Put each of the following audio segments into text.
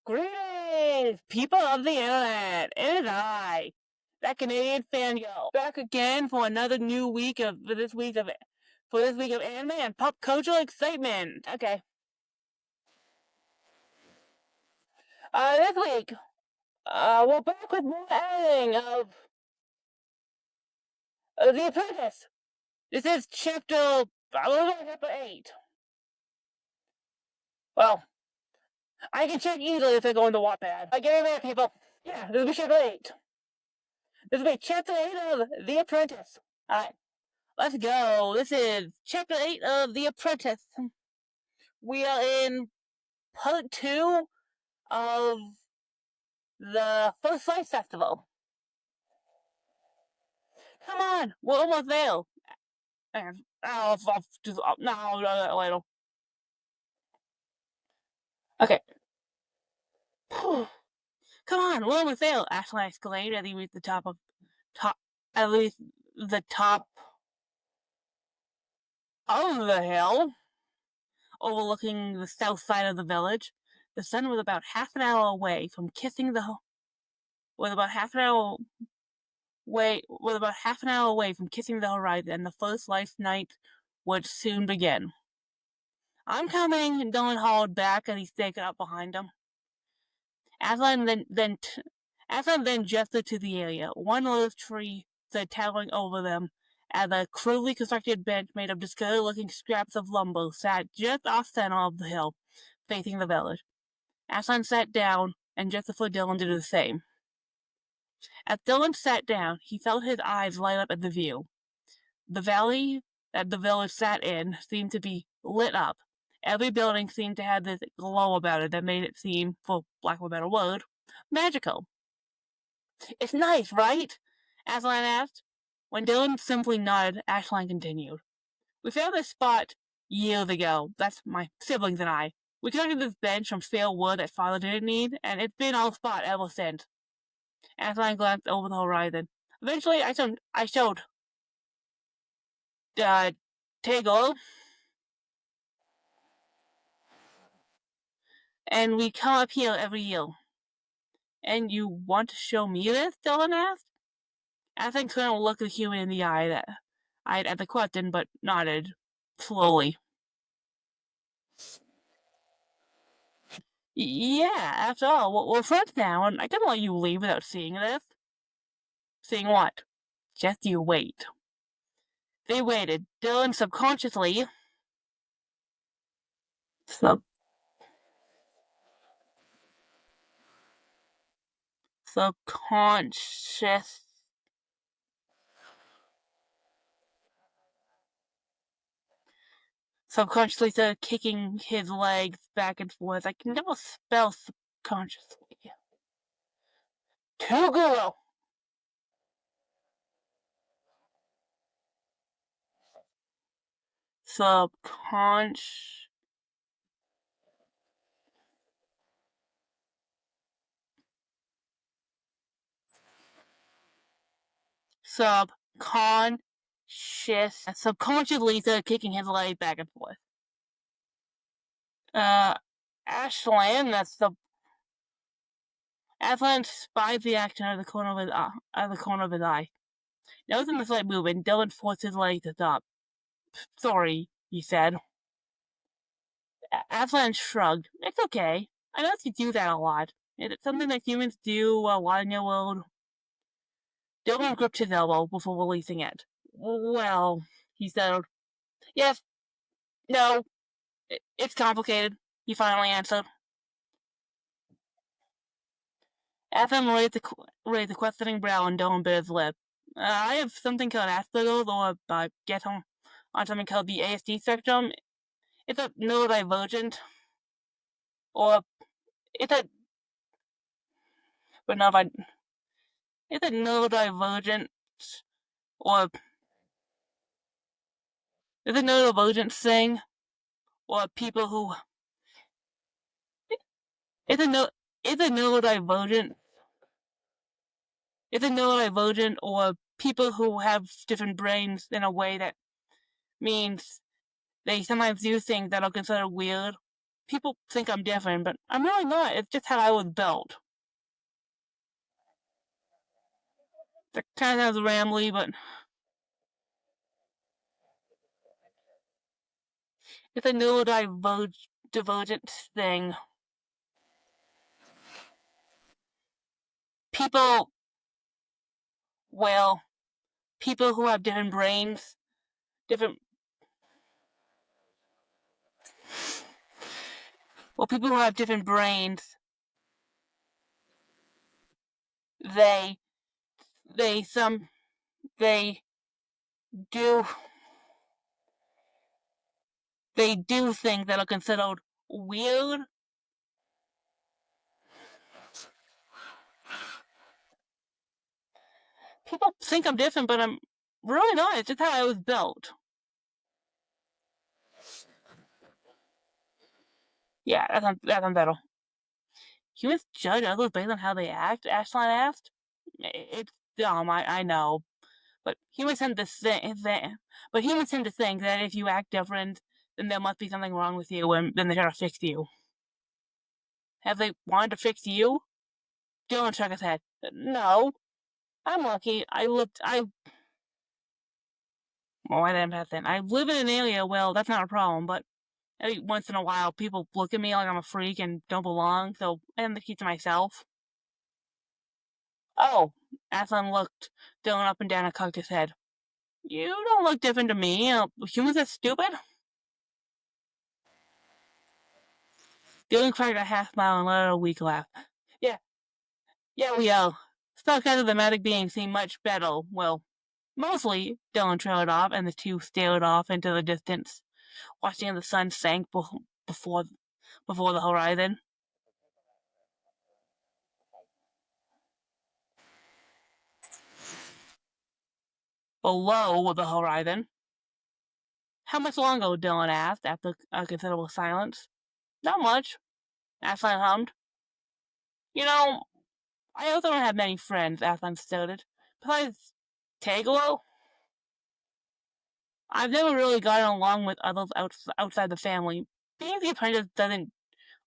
Greetings, people of the internet. It is I, that Canadian fangirl, back again for another new week of this week of anime and pop cultural excitement. Okay. This week, we're back with more editing of The Apprentice. This is chapter 8. Well, I can check easily if I go into Wattpad. Get in there, people. Yeah, this will be chapter 8. This will be chapter 8 of The Apprentice. Alright, let's go. This is chapter 8 of The Apprentice. We are in part 2 of the First Life Festival. Come on, we're almost there. I'll do that later. Okay. Come on, we're almost there. Ashley exclaimed as he reached the top, of the hill, overlooking the south side of the village. The sun was about half an hour away from kissing the horizon, and the first life night would soon begin. I'm coming, Dylan hauled back as he stayed up behind him. Aslan then gestured to the area. One little tree stood towering over them, as a crudely constructed bench made of discolored-looking scraps of lumber sat just off center of the hill, facing the village. Aslan sat down, and gestured for Dylan to do the same. As Dylan sat down, he felt his eyes light up at the view. The valley that the village sat in seemed to be lit up. Every building seemed to have this glow about it that made it seem, for lack of a better word, magical. It's nice, right? Aslan asked. When Dylan simply nodded, Aslan continued. We found this spot years ago. That's my siblings and I. We constructed this bench from stale wood that Father didn't need, and it's been our spot ever since. Aslan glanced over the horizon. Eventually, I showed Tegel, and we come up here every year. And you want to show me this? Dylan asked. Aslan couldn't look the human in the eye at the question, but nodded slowly. Yeah, after all, we're friends now, and I couldn't let you leave without seeing this. Seeing what? Just you wait. They waited. Dylan subconsciously subconsciously started kicking his legs back and forth. I can never spell subconsciously. To girl. Subconsciously started kicking his legs back and forth. Ashland, Aslan spied the action out of the corner of his eye. Noticing the slight movement, Dylan forced his leg to stop. Sorry, he said. Aslan shrugged. It's okay. I know you do that a lot. It's something that humans do a lot in your world. Dylan gripped his elbow before releasing it. Well, he said. Yes. No. It's complicated, he finally answered. Aslan raised the questioning brow and Dylan bit his lip. I have something called Asperger's, or get on something called the ASD spectrum. It's a neurodivergent, or it's a neurodivergent, or it's a neurodivergent thing, or people who it's a neurodivergent, or people who have different brains in a way that means they sometimes do things that are considered weird, people think I'm different, but I'm really not. It's just how I was built. That kind of sounds rambly, but it's a neurodivergent thing. People, well, people who have different brains, different, people who have different brains, they, they, they do, they do things that are considered weird. People think I'm different, but I'm really not. It's just how I was built. Yeah, that's on better. Humans judge others based on how they act, Ashline asked. It's dumb, I know. But humans tend to think that if you act different, then there must be something wrong with you, and then they try to fix you. Have they wanted to fix you? Dylan shook his head. No. I'm lucky. Well, I didn't have that. I live in an area, well, that's not a problem, but every once in a while, people look at me like I'm a freak and don't belong, so I have to keep to myself. Oh, Aslan looked Dylan up and down and cocked his head. You don't look different to me. Humans are stupid? Dylan cracked a half smile and let out a weak laugh. Yeah, yeah, we are. Stuff kind of the magic beings seem much better. Well, mostly, Dylan trailed off, and the two stared off into the distance, watching the sun sank before the horizon. Below the horizon. How much longer? Dylan asked after a considerable silence. Not much, Aslan hummed. You know, I also don't have many friends, Aslan stated. Besides Tegalo, I've never really gotten along with others outside the family. Being the apprentice doesn't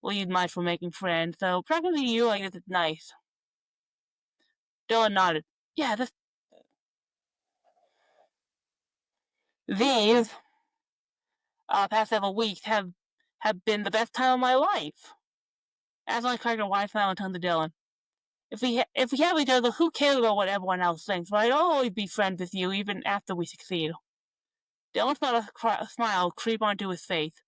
leave much for making friends, so talking to you, I guess it's nice. Dylan nodded. Yeah, these past several weeks have been the best time of my life. Aslan cracked a wide smile and turned to Dylan. If we have each other, who cares about what everyone else thinks? But I'd always be friends with you, even after we succeed. Dylan felt a smile creep onto his face.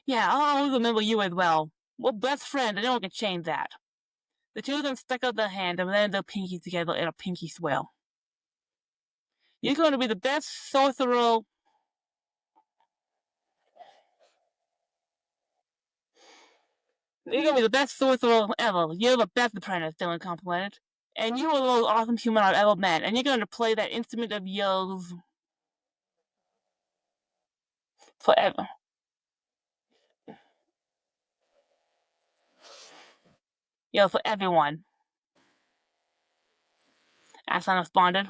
Yeah, I'll always remember you as well. We're best friends, and no one can change that. The two of them stuck out their hands and landed their pinkies together in a pinky swell. You're going to be the best sorcerer. You're going to be the best sorcerer ever. You're the best apprentice, Dylan complimented. And you're the most awesome human I've ever met. And you're going to play that instrument of yours forever. For everyone. Aslan responded.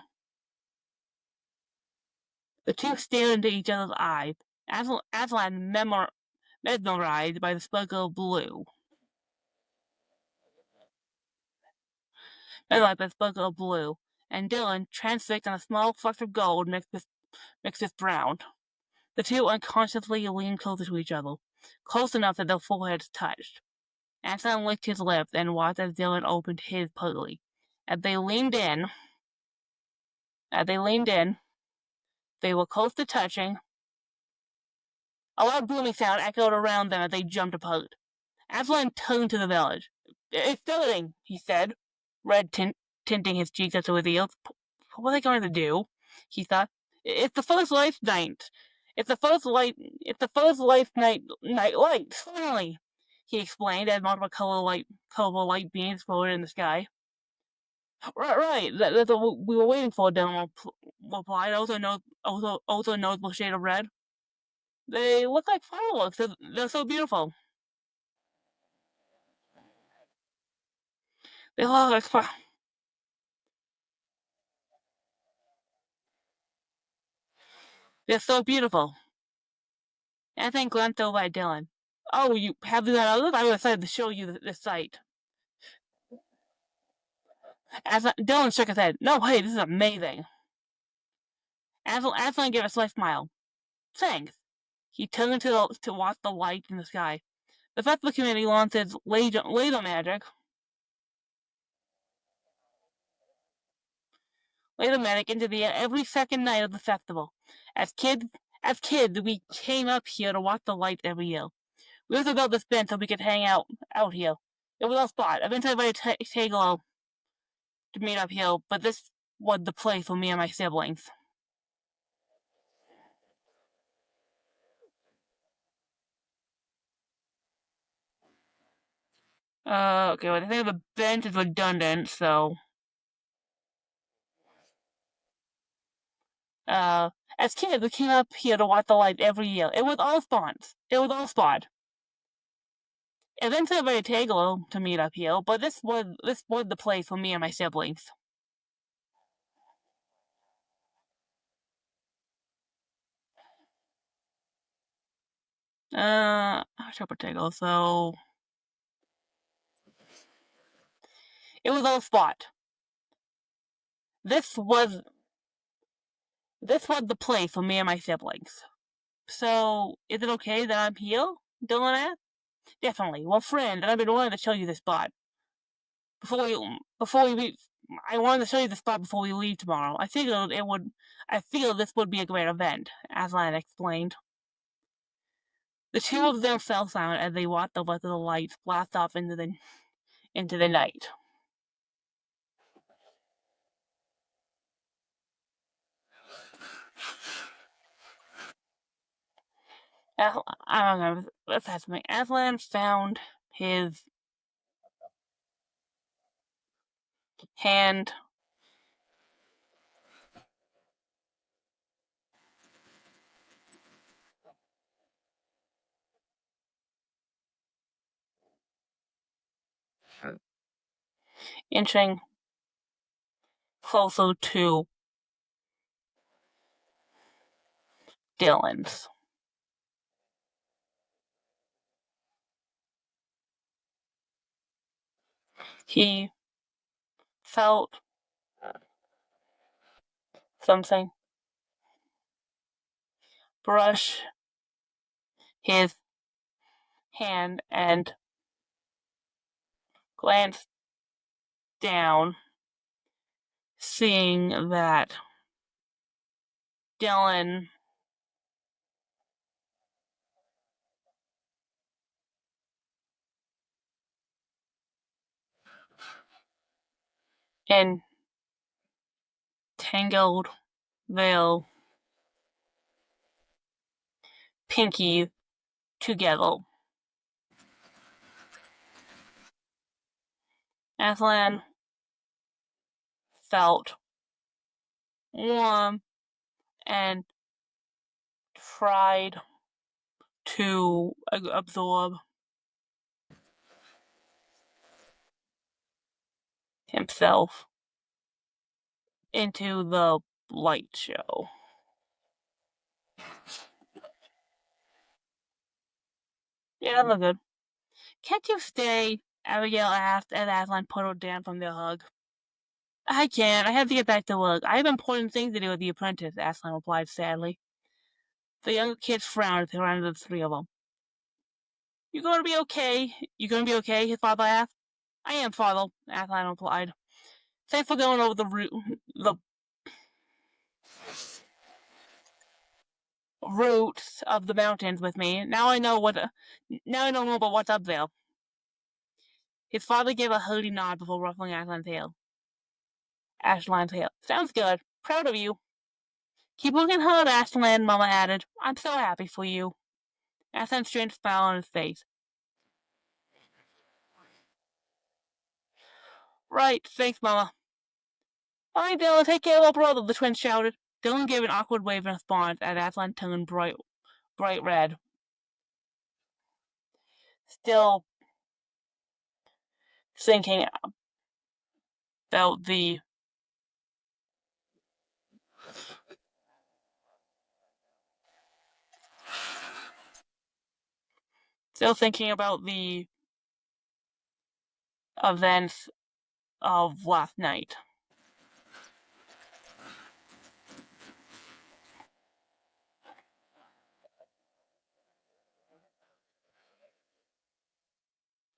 The two stared into each other's eyes. Aslan mesmerized by the sparkle of blue. Mesmerized by the sparkle of blue. And Dylan, transfixed on a small flecks of gold mixed with brown. The two unconsciously leaned closer to each other, close enough that their foreheads touched. Aslan licked his lips and watched as Dylan opened his puzzily. As they leaned in, they were close to touching. A loud booming sound echoed around them as they jumped apart. Aslan turned to the village. It's starting, he said, red tinting his cheeks up to his ears. What are they going to do? He thought. It's the first life night. It's the first life night light. Finally, he explained as multiple colorful light beams floated in the sky. Right. That's what we were waiting for. Dylan replied. Also noticeable shade of red. They look like fireworks. They're so beautiful. They look like fireworks. They're so beautiful. Anthony glanced over at Dylan. Oh, you have that other? I decided to show you the site. Dylan shook his head. No, hey, this is amazing. Aslan gave a slight smile. Thanks. He turned to watch the light in the sky. The festival committee launched its laser magic. Laser magic into the air every second night of the festival. As kids, we came up here to watch the lights every year. We also built this bench so we could hang out here. It was our spot. Eventually, I invited Tegelo to meet up here, but this was the place for me and my siblings. Okay, well, I think the bench is redundant, so. As kids, we came up here to watch the lights every year. It was all spawns. It was all spot. Eventually, I invited Tegelo to meet up here, but this was the place for me and my siblings. I'll show Tegelo, so. It was all spot. This was the place for me and my siblings. So, is it okay that I'm here? Dylan asked. Definitely. Well, friend, I've been wanting to show you this spot. Before we leave, I wanted to show you the spot before we leave tomorrow. I figured this would be a great event, Aslan explained. The two of them fell silent as they watched the rest of the lights blast off into the night. I don't know. Let's have something. Aslan found his hand inching closer to Dylan's. He felt something brush his hand and glanced down, seeing that Dylan entangled their pinky together. Aslan felt warm and tried to absorb himself into the light show. Yeah, that looked good. Can't you stay? Abigail asked as Aslan put her down from their hug. I can't. I have to get back to work. I have important things to do with the apprentice, Aslan replied sadly. The younger kids frowned as they surrounded the three of them. You gonna be okay? You gonna be okay? His father asked. I am, father, Aslan replied. Thanks for going over the roots of the mountains with me. Now I know more about what's up there. His father gave a hearty nod before ruffling Aslan's tail. Sounds good. Proud of you. Keep working hard, Aslan, Mama added. I'm so happy for you. Aslan's strange smile on his face. Right, thanks, Mama. Fine, Dylan, take care of our brother, the twins shouted. Dylan gave an awkward wave in response as Aslan turned bright red. Still thinking about the Still thinking about the events of last night.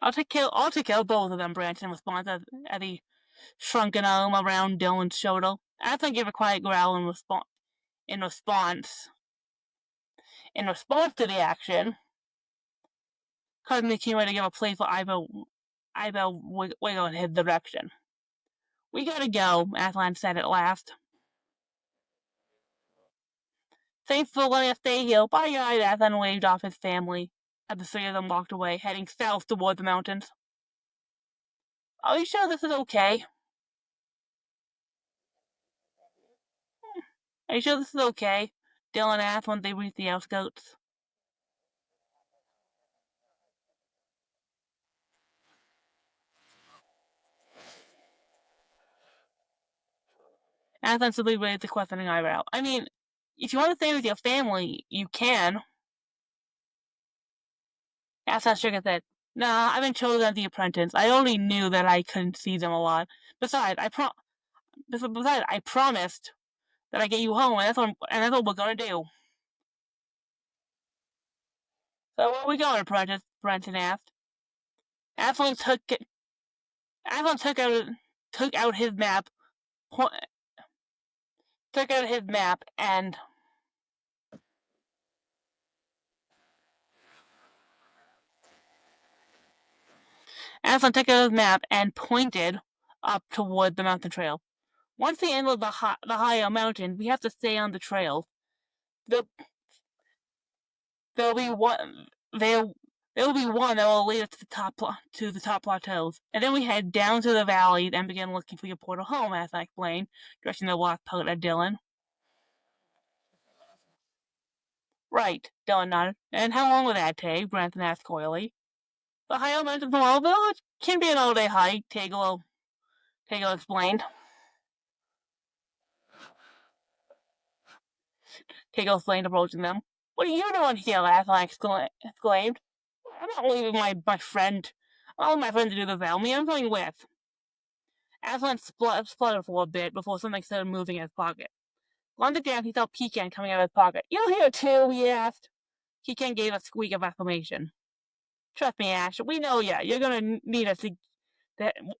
I'll take care of both of them, Branson responds as he shrunk an arm around Dylan's shoulder. Anthony gave a quiet growl in response to the action, causing the teammate to give a playful eyebrow wiggle in his direction. We gotta go, Aslan said at last. Thanks for letting us stay here. Bye, guys. Aslan waved off his family as the three of them walked away, heading south toward the mountains. Are you sure this is okay? Are you sure this is okay? Dylan asked when they reached the outskirts. Aslan simply raised a questioning eyebrow. I mean, if you want to stay with your family, you can. Aslan shook his head. Nah, I've been chosen as the apprentice. I only knew that I couldn't see them a lot. Besides, I promised that I get you home, and that's what we're gonna do. So where are we going, Apprentice? Brenton asked. Aslan took out his map, and Aslan took out his map and pointed up toward the mountain trail. Once we enter the higher mountain, we have to stay on the trail. There'll be one that will lead us to the top plateaus, and then we head down to the valley and begin looking for your portal home, as I explained, directing the last part at Dylan. Right, Dylan nodded. And how long will that take? Branson asked coyly. The higher mountain from our village can be an all-day hike, Tegel explained. Tegel explained, approaching them. What are you doing here? Aslan exclaimed. I'm not leaving my friend. I'll let my friend to do this without me. I'm going with. Aslan spluttered for a bit before something started moving in his pocket. On the ground, he saw Pecan coming out of his pocket. You're here too, he asked. Pecan gave a squeak of affirmation. Trust me, Ash. We know ya. You're gonna need us to.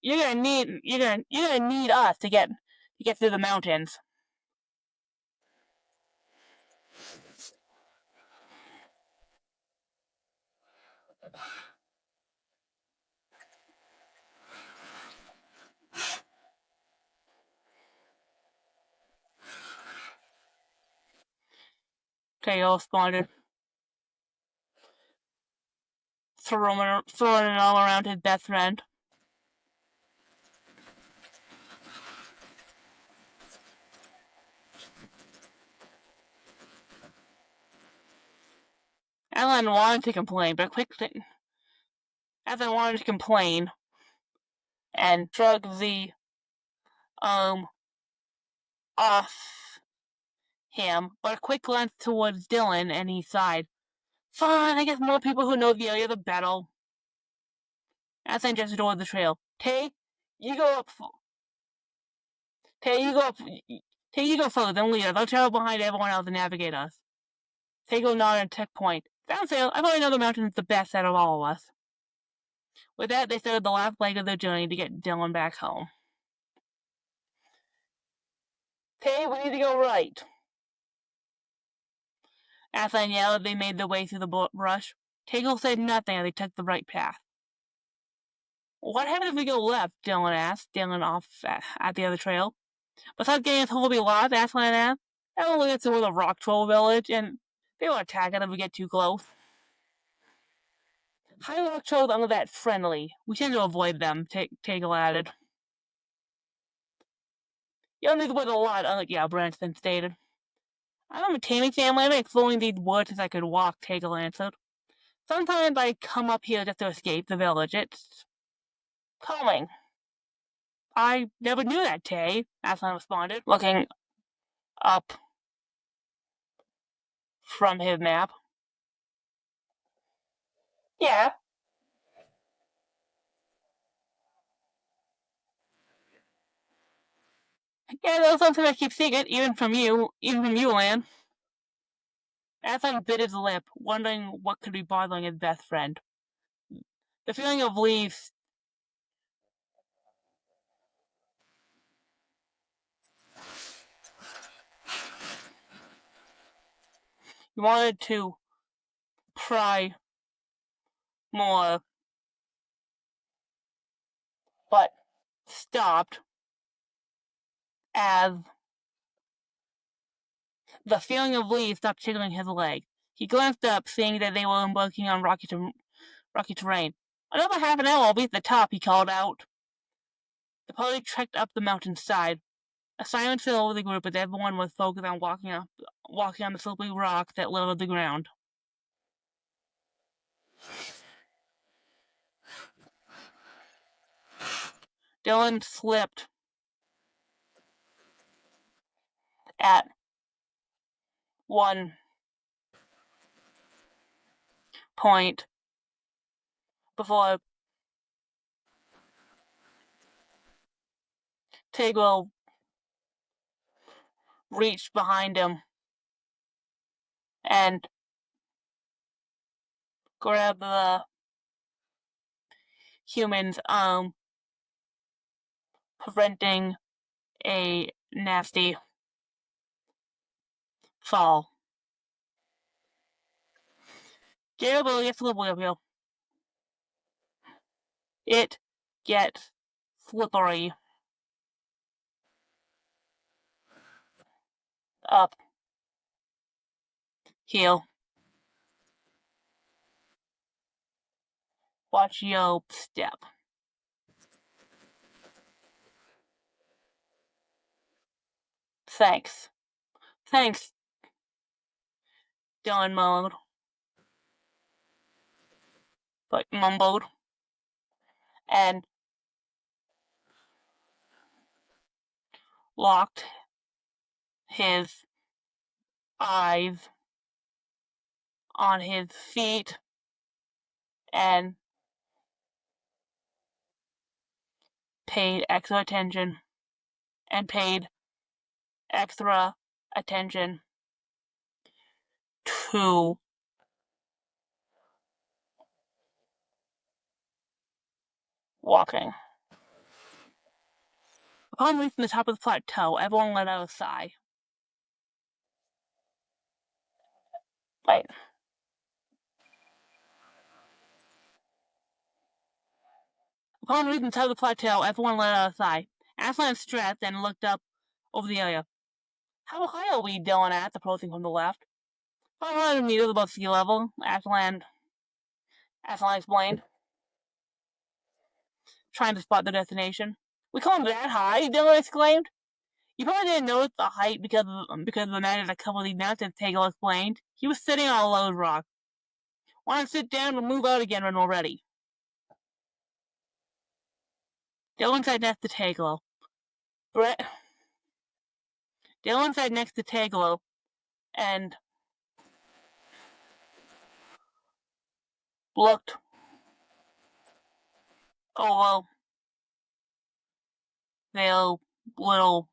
You're gonna need us to get through the mountains. Teo responded, throwing it all around his best friend. Aslan wanted to complain and shrugged the off him, but a quick glance towards Dylan, and he sighed. Fine, I guess more people who know the area, the better. Aslan gestured toward the trail. Tay, you go up. Tay, you go further, then lead us. I'll travel behind everyone else and navigate us. Tego nodded and took point. Sounds fair. I probably know the mountain is the best out of all of us. With that, they started the last leg of their journey to get Dylan back home. Tay, we need to go right. Aslan yelled. They made their way through the brush. Tego said nothing as they took the right path. What happens if we go left? Dylan asked, Dylan off at the other trail. Besides getting us wholly lost, Aslan asked, that will lead us to the rock troll village, and they will attack us if we get too close. High rock trolls aren't that friendly. We tend to avoid them, Tegel added. You don't need to wait a lot, yeah, Branson stated. I'm a taming family. I've been exploring these woods since I could walk, Tegel answered. Sometimes I come up here just to escape the village. It's calming. I never knew that, Tay, Aslan responded, looking up from his map. Yeah. Yeah, that was something I keep seeing it, even from you, Lan. Aslan bit his lip, wondering what could be bothering his best friend. The feeling of leaves. He wanted to pry more, but stopped as the feeling of leaves stopped tickling his leg. He glanced up, seeing that they were embarking on rocky terrain. "Another half an hour, I'll be at the top," he called out. The party trekked up the mountainside. A silence fell over the group as everyone was focused on walking on the slippery rock that littered the ground. Dylan slipped at one point before Tigro reached behind him and grabbed the human's arm, preventing a nasty fall. Gabriel gets slippery. It gets slippery. Up. Heel. Watch your step. Thanks. Thanks, Dylan mumbled, and locked his eyes on his feet and paid extra attention to walking. Upon reaching the top of the plateau, everyone let out a sigh. Wait. Upon reaching the top of the plateau, everyone let out a sigh. Aslan stretched and looked up over the area. "How high are we?" Dylan asked, approaching from the left. "500 meters above sea level," Aslan explained, trying to spot the destination. "We climbed that high?" Dylan exclaimed. "You probably didn't notice the height because of the mountains that cover these mountains," Tegel explained. He was sitting on a low rock. "Want to sit down and move out again when we're ready?" Dylan sat next to Tegel. Dylan sat next to Tegel and looked over their little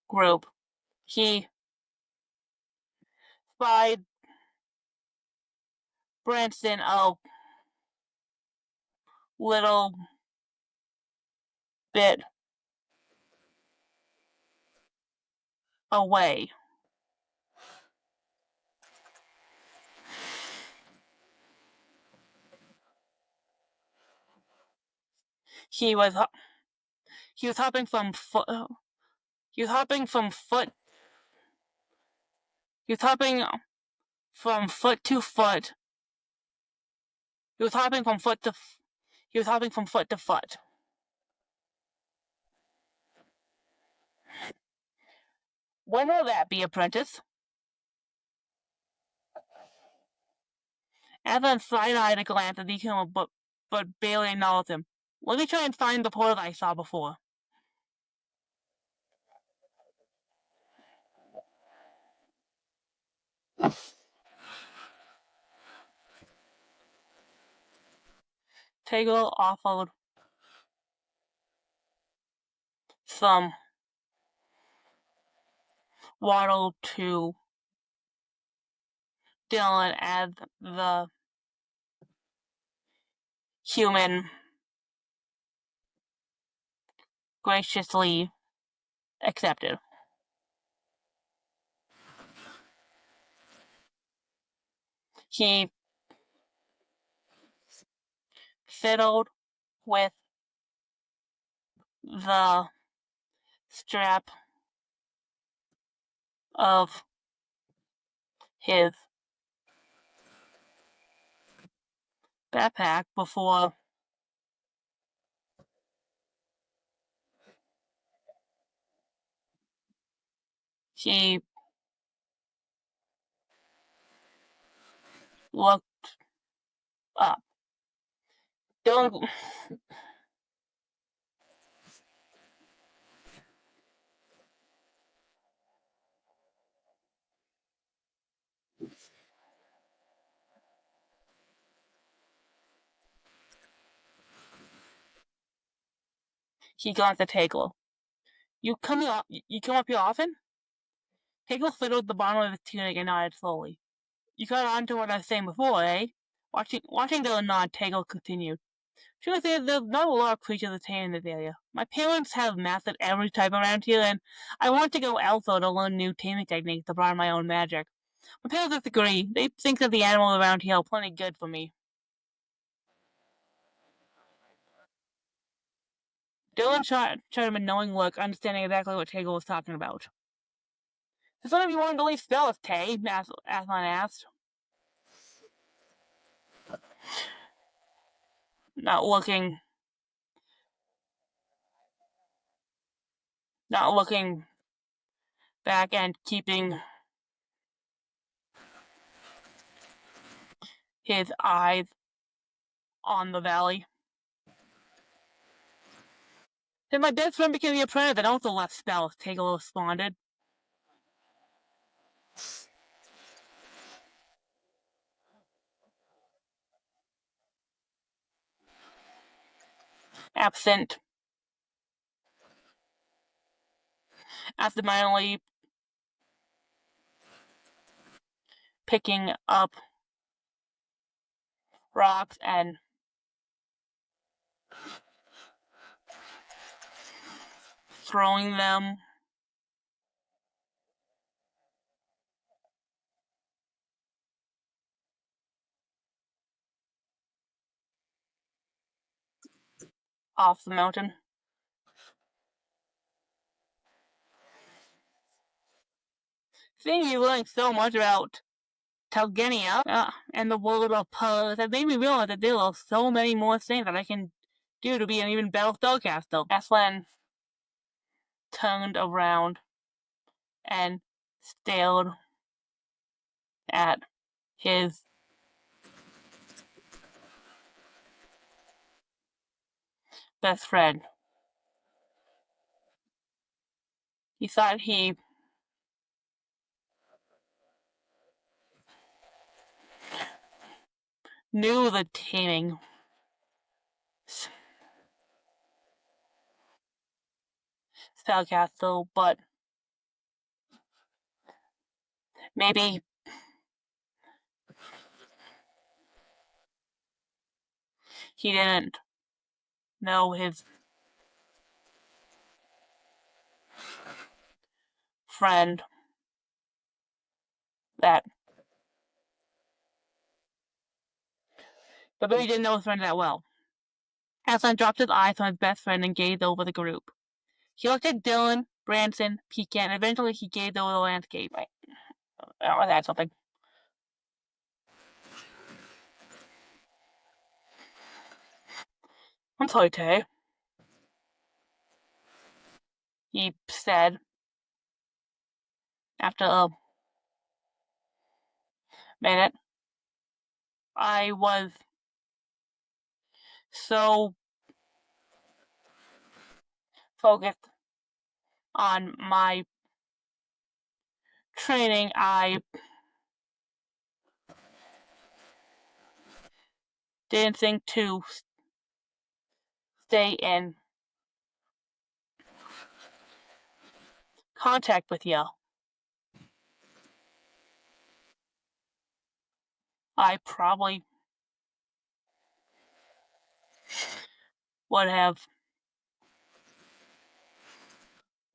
group. He spied Branson a little bit away. He was hopping from foot. He was hopping from foot. He was hopping from foot to foot. He was hopping from foot to. He was hopping from foot to foot. "When will that be, Apprentice?" Evan side-eyed a glance at Deacon, but barely acknowledged him. "Let me try and find the portal I saw before." Tegel offered some waddle to Dylan as the human graciously accepted. He fiddled with the strap of his backpack before he looked up. Dylan he glanced at Tegel. You come up here often? Tegel fiddled the bottom of his tunic and nodded slowly. You caught on to what I was saying before, eh? Watching Dylan nod, Tegel continued. Truth is, there's not a lot of creatures to tame in this area. My parents have mastered every type around here, and I want to go elsewhere to learn new taming techniques to broaden my own magic. My parents disagree. They think that the animals around here are plenty good for me. Dylan shot him a knowing look, understanding exactly what Tegel was talking about. Since when have you wanted to leave spells, Tay? Aslan asked. Not looking back and keeping his eyes on the valley. Then my best friend became the apprentice and also left spells, Tegel responded. Absent. Absentmindedly picking up rocks and throwing them off the mountain. Seeing you learning so much about Telgenia and the world of Puzz has made me realize that there are so many more things that I can do to be an even better spellcaster. Aslan turned around and stared at his best friend. He thought he knew the taming spellcaster, but maybe he didn't know his friend that. But Billy didn't know his friend that well. Aslan dropped his eyes on his best friend and gazed over the group. He looked at Dylan, Branson, Pecan, and eventually he gazed over the landscape. I want to add something. I'm sorry, Tay, he said after a minute. I was so focused on my training, I didn't think to stay in contact with you. I probably would have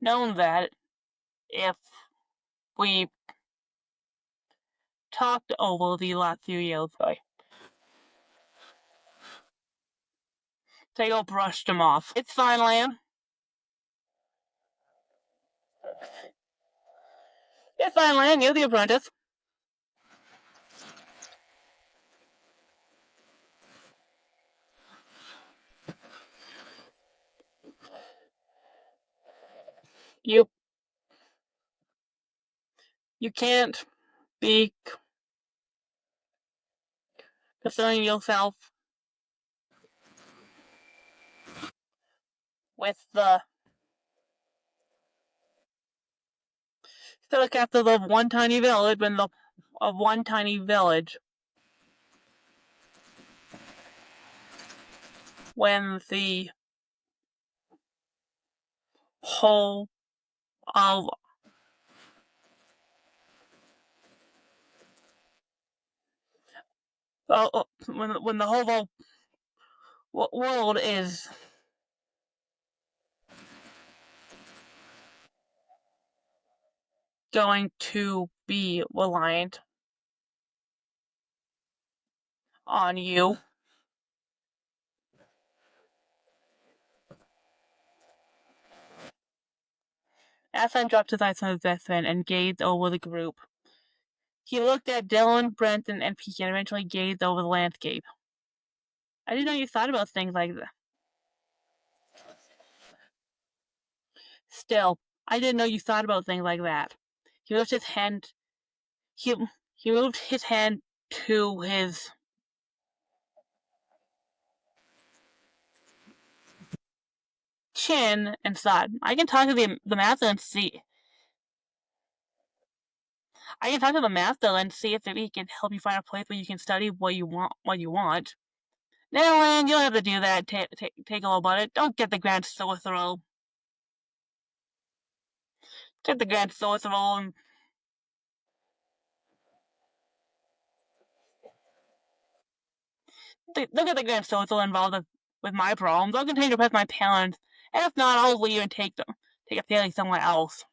known that if we talked over the last few years. Tago brushed him off. It's fine, Lamb. It's fine, Lamb. You're the apprentice. You can't be concerning yourself with the capital of one tiny village when the whole of when the whole world is going to be reliant on you. Aslan dropped his eyes on his deathbed and gazed over the group. He looked at Dylan, Brent, and Peaky and eventually gazed over the landscape. I didn't know you thought about things like that. Still, I didn't know you thought about things like that. He moved his hand. He moved his hand to his chin and thought, I can talk to the master and see. I can talk to the master and see if he can help you find a place where you can study what you want. Now, Lan, you don't have to do that. Take a little about it. Don't get the grand sorcerer. Get the grand sorcerer and don't get the grand sorcerer involved with my problems. I'll continue to press my talents. And if not, I'll leave and take a sailing somewhere else.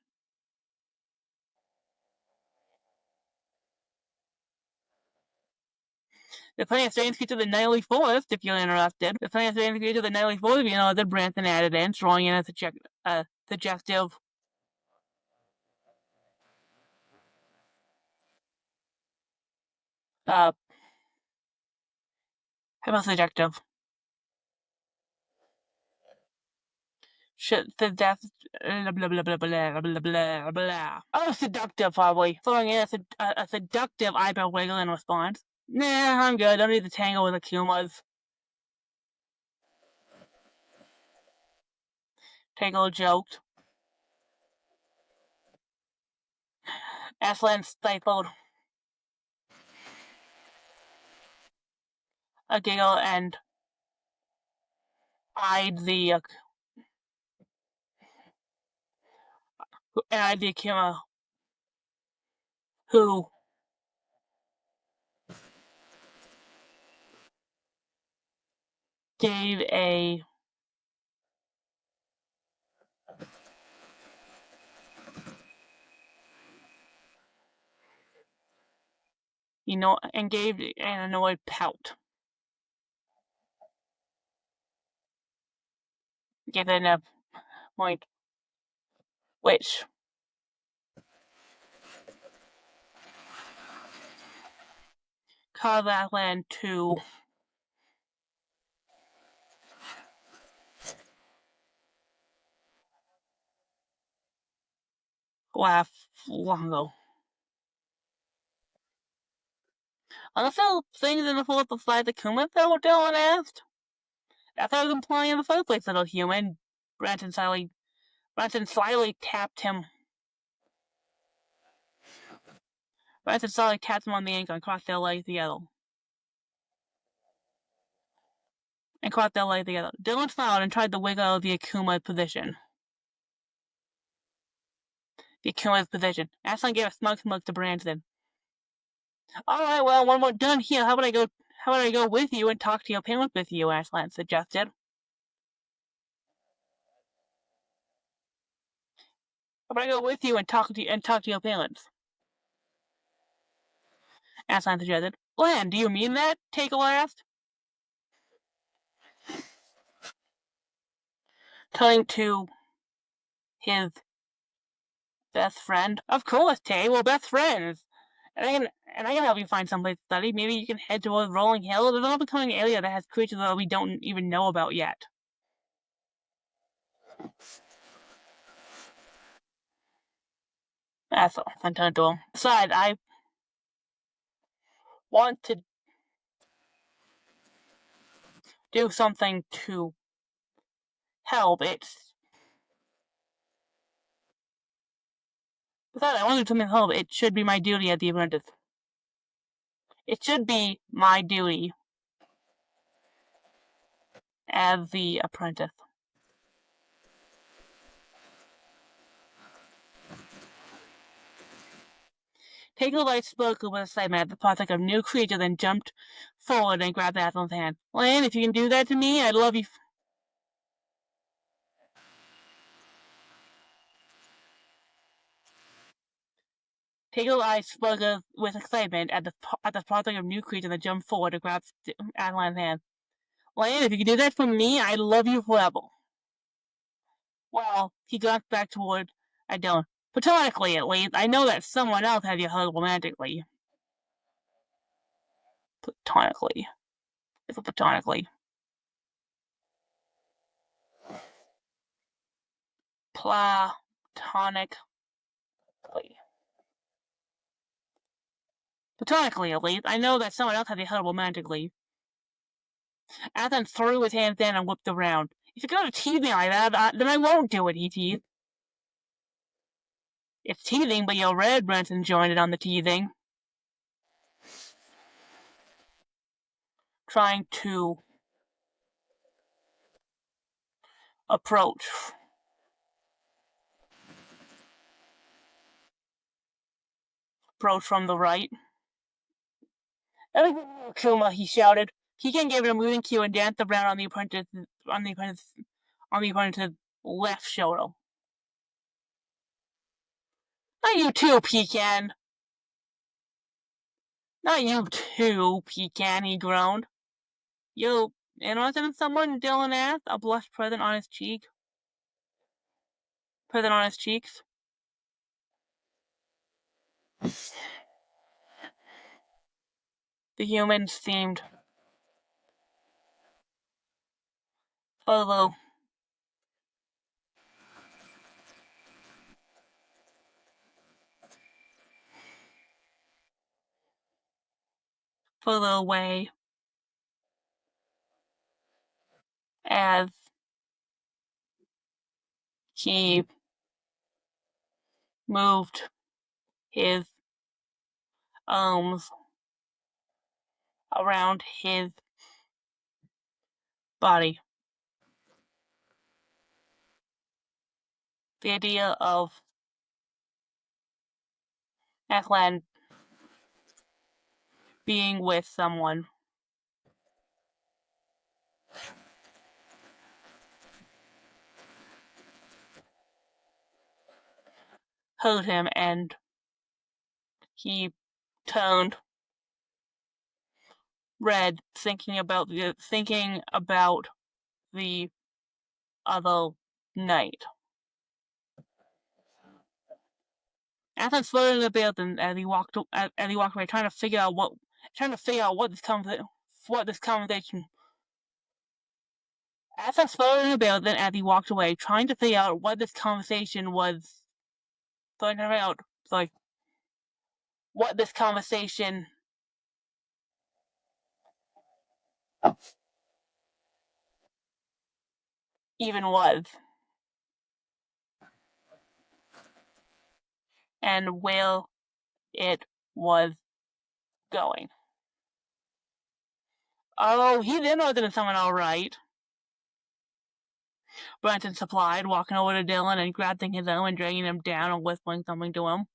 There's plenty of strange creatures in the Nightly Forest, if you're interested. There's plenty of strange creatures in the Nightly Forest, if you know that Branson added in, throwing in a suggestive. How about subjective? The death. Blah blah blah blah blah blah blah blah. Oh, seductive, probably. Throwing in a seductive eyebrow wiggle in response. Nah, I'm good. I don't need to tangle with the Kumas. Tangle joked. Aslan stifled a giggle and eyed the Kuma, who gave a and gave an annoyed pout. Given a point, which caused Aslan to laugh longer. Are there still things in the forest besides the Kumas that Dylan asked? That's what I was implying in the first place, little human. Branson slyly tapped him. Branson slyly tapped him on the ankle and crossed their legs together. and caught their leg together. Dylan smiled and tried to wiggle out of the Akuma's position. Aslan gave a smug to Brandon. All right, well, when we're done here, how about I go with you and talk to your parents with you? Aslan suggested. How about I go with you and talk to your parents? Aslan suggested. Lan, do you mean that? Tekel asked. Turning to his best friend. Of course, Tay, we're best friends. And I can help you find someplace to study. Maybe you can head towards Rolling Hill. There's an up-and-coming area that has creatures that we don't even know about yet. That's all. Fantastic. Besides, I want to do something to help. Besides, I want to do something to help. It should be my duty at the Apprentice. It should be my duty as the Apprentice. Tekel Light spoke with excitement at the prospect of new creature, then jumped forward and grabbed Aslan's hand. Lan, if you can do that to me, I'd love you. Tegel's eyes spoke with excitement at the prospect of new creature that jumped forward to grab Aslan's hand. Lan, if you can do that for me, I'd love you forever. Well, he glanced back toward Adon. Platonically, at least. I know that someone else has you held romantically. Platonically. It's platonically. Platonically. Platonically, at least. I know that someone else has you held romantically. Athan threw his hands down and whipped around. If you're going to tease me like that, then I won't do it, he teased. It's teasing, but you're red, Branson joined in on the teasing. Trying to approach from the right. Kuma, he shouted. He can give it a moving cue and danced around on the apprentice's left shoulder. Not you too, Pecan. Not you too, Pecan, he groaned. You interested in someone? Dylan asked, a blush present on his cheeks. The humans seemed further away as he moved his arms around his body. The idea of Aslan being with someone hurt him, and he turned red, thinking about the other night. Aslan slowed in the building as he walked away, trying to figure out what this conversation. Aslan slowed in the building as he walked away, trying to figure out what this conversation was. What this conversation even was, and where it was going. Oh, he did know that someone all right. Brenton supplied, walking over to Dylan and grabbing his own and dragging him down and whispering something to him.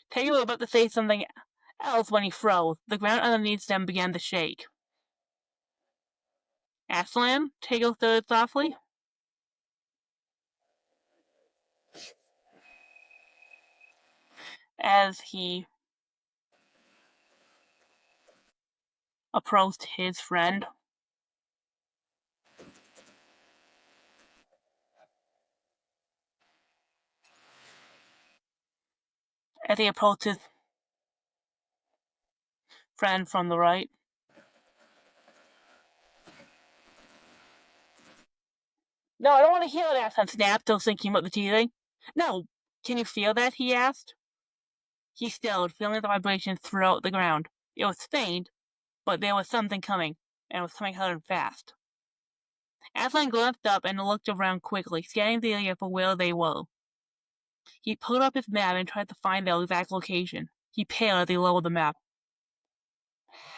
Taylor was about to say something else when he froze. The ground underneath them began to shake. Aslan? Taylor said softly. As he approached his friend. As he approached his friend from the right. No, I don't want to hear that, Aslan snapped, still thinking about the teasing. No, can you feel that? He asked. He stilled, feeling the vibration throughout the ground. It was faint, but there was something coming, and it was coming hard and fast. Aslan glanced up and looked around quickly, scanning the area for where they were. He pulled up his map and tried to find their exact location. He paled as he lowered the map.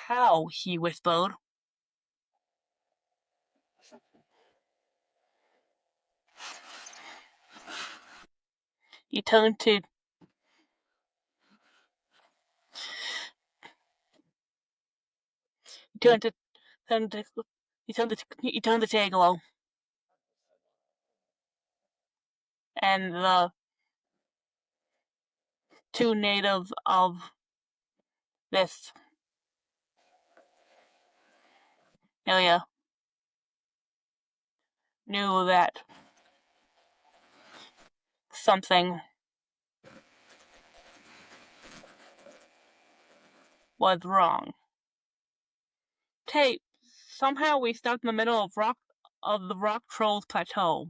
How? He whispered. He turned to Tagalo, and the two natives of this area knew that something was wrong. Tate, somehow we stuck in the middle of the Rock Trolls Plateau.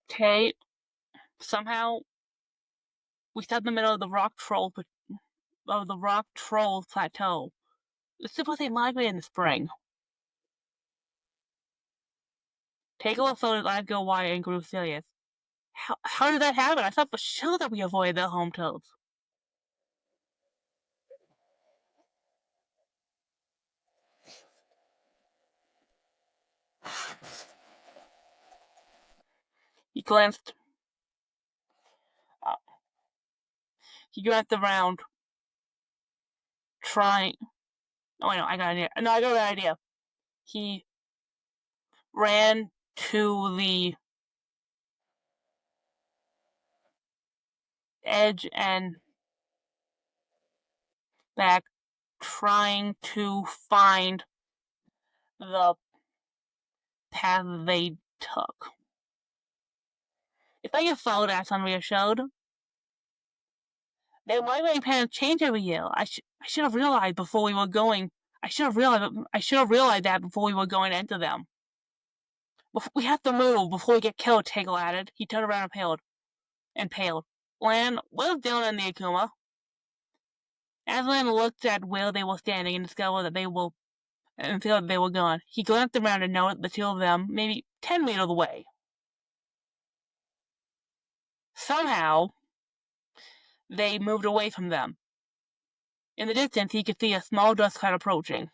Tate, somehow we stuck in the middle of the Rock Trolls Plateau. This is what they migrated in the spring. Takeover felt his eyes go wide and grew serious. How did that happen? I thought for sure that we avoided their home turfs. He glanced around, trying. Oh, wait, no, I got an idea. No, I got an idea. He ran to the edge and back, trying to find the path they took. If I had followed Aslan reassured, their migrating patterns change every year. I should have realized before we were going. I should have realized that before we were going to enter them. We have to move before we get killed, Tegel added. He turned around and paled. Lan, where's Dylan and the Akuma? Aslan looked at where they were standing and discovered that they were gone. He glanced around and noticed the two of them maybe 10 meters away. Somehow, they moved away from them. In the distance, he could see a small dust cloud approaching.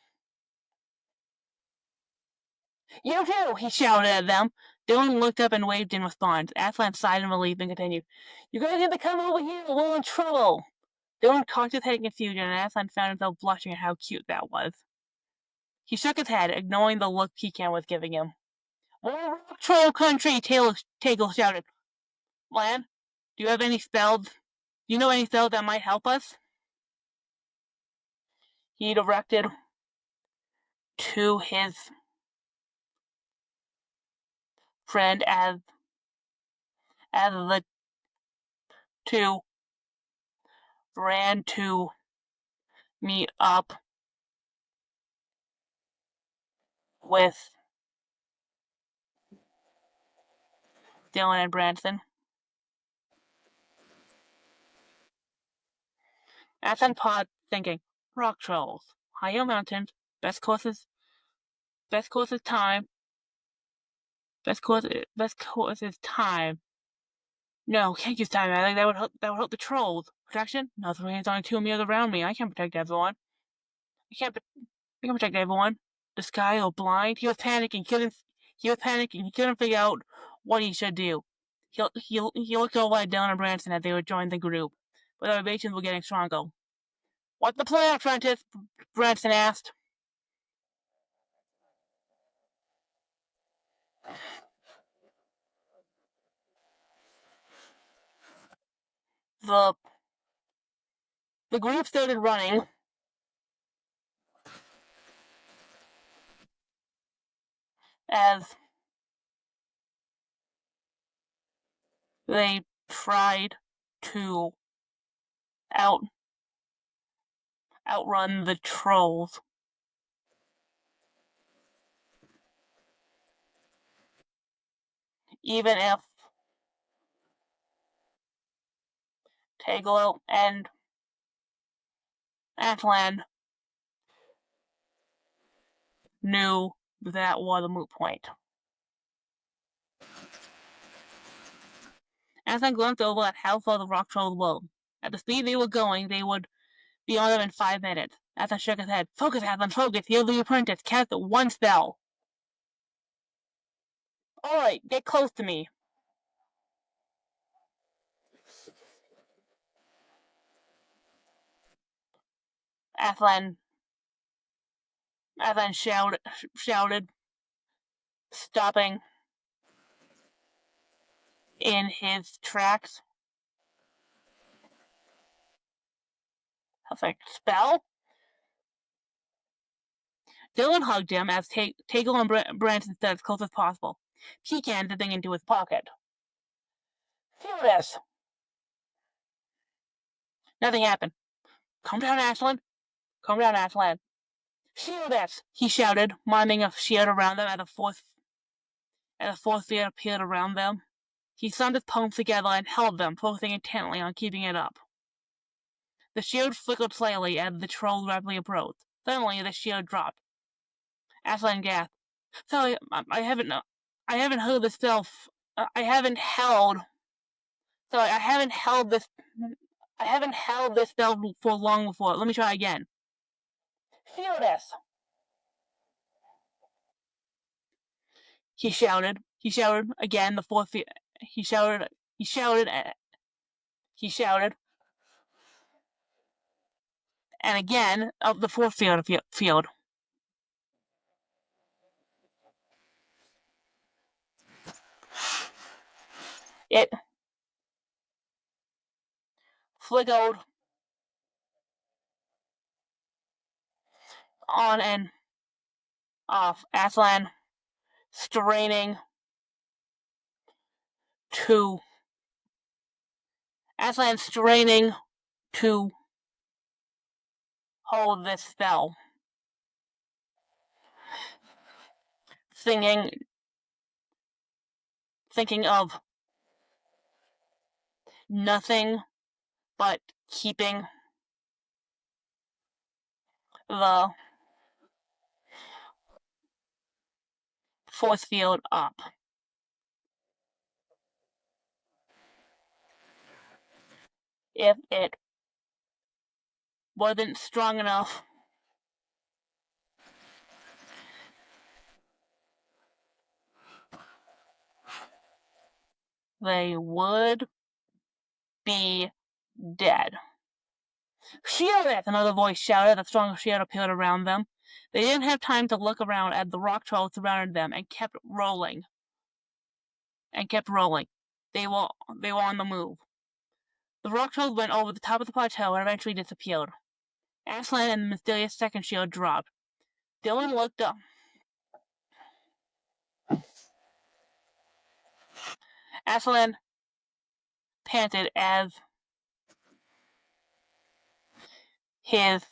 You too! He shouted at them. Dylan looked up and waved in response. Aslan sighed in relief and continued, You guys have to come over here, we're in trouble! Dylan cocked his head in confusion, and Aslan found himself blushing at how cute that was. He shook his head, ignoring the look Pecan was giving him. More rock troll country! Tagle shouted. Lan, do you have any spells? Do you know any spells that might help us? He directed to his friend as the two ran to meet up with Dylan and Branson. Aslan paused, thinking, rock trolls, higher mountains, best courses Best course is time. Best course is time. No, can't use time. I think that would help the trolls. Protection? No, there's only 2 meters around me. I can't protect everyone. I can protect everyone. This guy or blind. He was panicking. He was panicking. He couldn't figure out what he should do. He looked over at Dylan and Branson as they would join the group, but the motivations were getting stronger. What's the plan, Apprentice? Branson asked. The group started running as they tried to outrun the trolls. Even if Tegel and Atlan knew that was a moot point. Atlan glanced over at how far the rock trolls were. At the speed they were going, they would be on them in 5 minutes. Atlan shook his head. Focus, Atlan, focus. You're the apprentice. Cast one spell. Alright, get close to me. Atlan shouted, stopping in his tracks. I was like, spell? Dylan hugged him as Tegel and Branson stood as close as possible. He canned the thing into his pocket. Feel this. Nothing happened. Calm down, Aslan. Calm down, Aslan. Feel this, he shouted, miming a shield around them as a force field appeared around them. He slammed his palms together and held them, focusing intently on keeping it up. The shield flickered slightly as the trolls rapidly approached. Suddenly, the shield dropped. Aslan gasped. Sorry, I haven't heard this spell. I haven't held this spell for long before. Let me try again. Feel this. He shouted again. The fourth. He shouted. And again of the fourth field. It flickered on and off. Aslan straining to hold this spell, thinking of nothing but keeping the force field up. If it wasn't strong enough, they would be dead. Shield it! Another voice shouted. A stronger shield appeared around them. They didn't have time to look around as the rock trolls surrounded them and kept rolling. They were on the move. The rock trolls went over the top of the plateau and eventually disappeared. Aslan and the mysterious second shield dropped. Dylan looked up. Aslan panted as his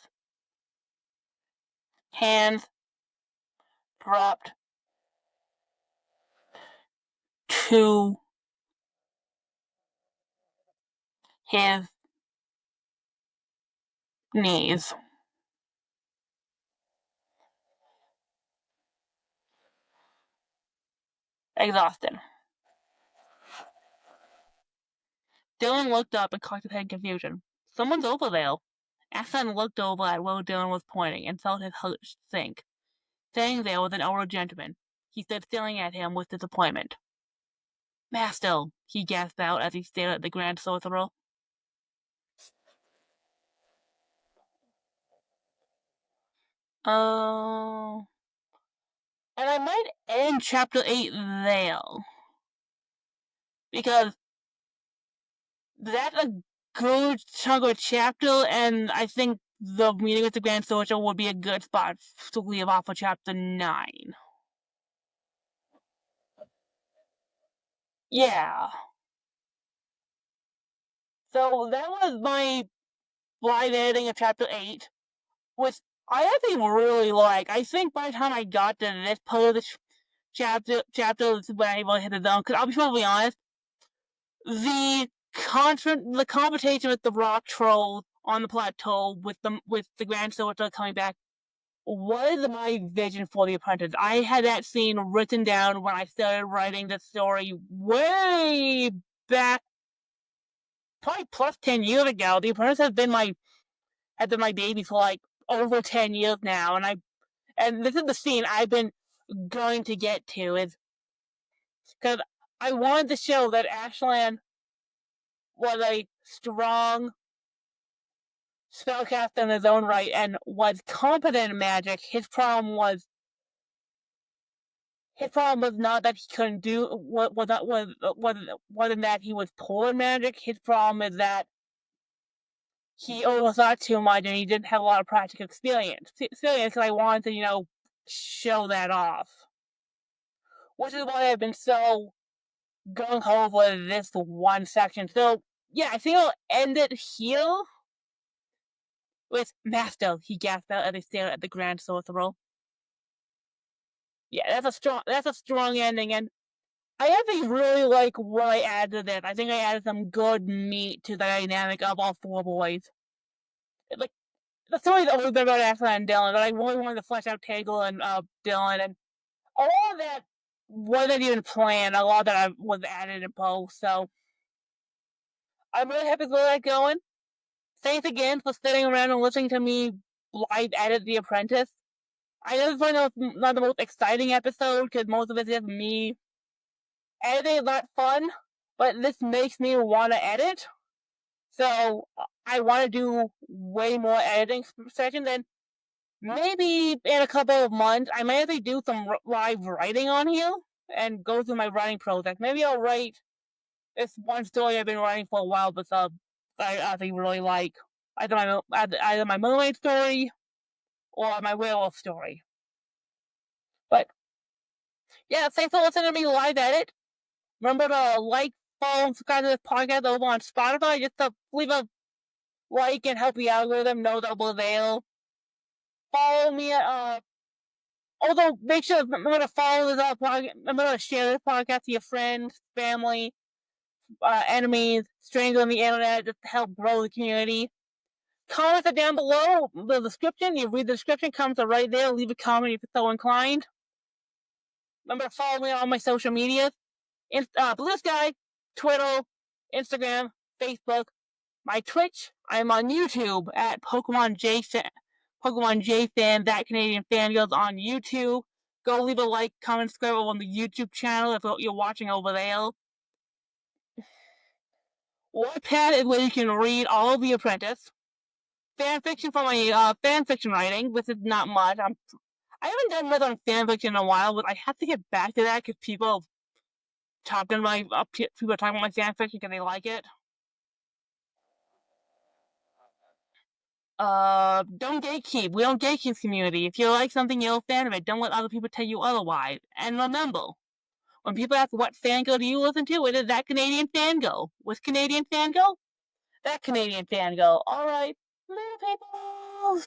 hands dropped to his knees. exhausted. Dylan looked up and cocked his head in confusion. Someone's over there. Aslan looked over at where Dylan was pointing and felt his heart sink. Standing there was an older gentleman. He stood staring at him with disappointment. Master, he gasped out as he stared at the Grand Sorcerer. And I might end chapter 8 there. Because that's a good chunk of a chapter, and I think the meeting with the Grand Sorcerer would be a good spot to leave off of chapter 9. Yeah. So that was my live editing of chapter 8, which I actually really like. I think by the time I got to this part of the chapter is when I really hit the zone. Because I'll be totally honest, the confrontation with the rock trolls on the plateau with the Grand Sorcerer coming back was my vision for The Apprentice. I had that scene written down when I started writing the story way back, probably plus 10 years ago. The Apprentice has been my baby for like over 10 years now, and this is the scene I've been going to get to, is because I wanted to show that Ashland was a strong spellcaster in his own right and was competent in magic. His problem was not that he couldn't do wasn't that he was poor in magic. His problem is that he overthought too much and he didn't have a lot of practical experience. Because I wanted to, show that off. Which is why I've been so gung ho for this one section. So yeah, I think I'll end it here with Master, he gasped out as he stared at the Grand Sorcerer. Yeah, that's a strong ending, and I actually really like what I added to this. I think I added some good meat to the dynamic of all four boys. Like, the story's always been about Aslan and Dylan, but I really wanted to flesh out Tegel and Dylan, and all of that wasn't even planned. A lot of that was added in post, so I'm really happy with where that's going. Thanks again for sitting around and listening to me live edit The Apprentice. I know this was not the most exciting episode because most of it's just me editing. Is not fun, but this makes me want to edit. So I want to do way more editing sessions, and maybe in a couple of months, I might actually do some live writing on here and go through my writing process. Maybe I'll write this one story I've been writing for a while, but I actually really like. Either my mermaid story or my werewolf story. But yeah, thanks for listening to me live edit. Remember to like, follow, and subscribe to this podcast over on Spotify just to leave a like and help the algorithm know that we're there. Follow me at although make sure remember to follow this podcast. Remember to share this podcast to your friends, family, enemies, strangers on the internet, just to help grow the community. Comment it down below the description. You read the description, comments are right there. Leave a comment if you're so inclined. Remember to follow me on all my social media. Blue Sky, Twitter, Instagram, Facebook, my Twitch. I'm on YouTube at Pokemon J Fan, that Canadian Fangirls on YouTube. Go leave a like, comment, subscribe on the YouTube channel if you're watching over there. Wattpad is where you can read all of The Apprentice. Fanfiction for my fanfiction writing, which is not much. I haven't done much on fanfiction in a while, but I have to get back to that because people are talking about my fanfiction because they like it. Don't gatekeep. We don't gatekeep community. If you like something, you're a fan of it. Don't let other people tell you otherwise. And remember, when people ask what fangirl do you listen to, it is that Canadian fangirl. What's Canadian fangirl? That Canadian fangirl. Alright, little people.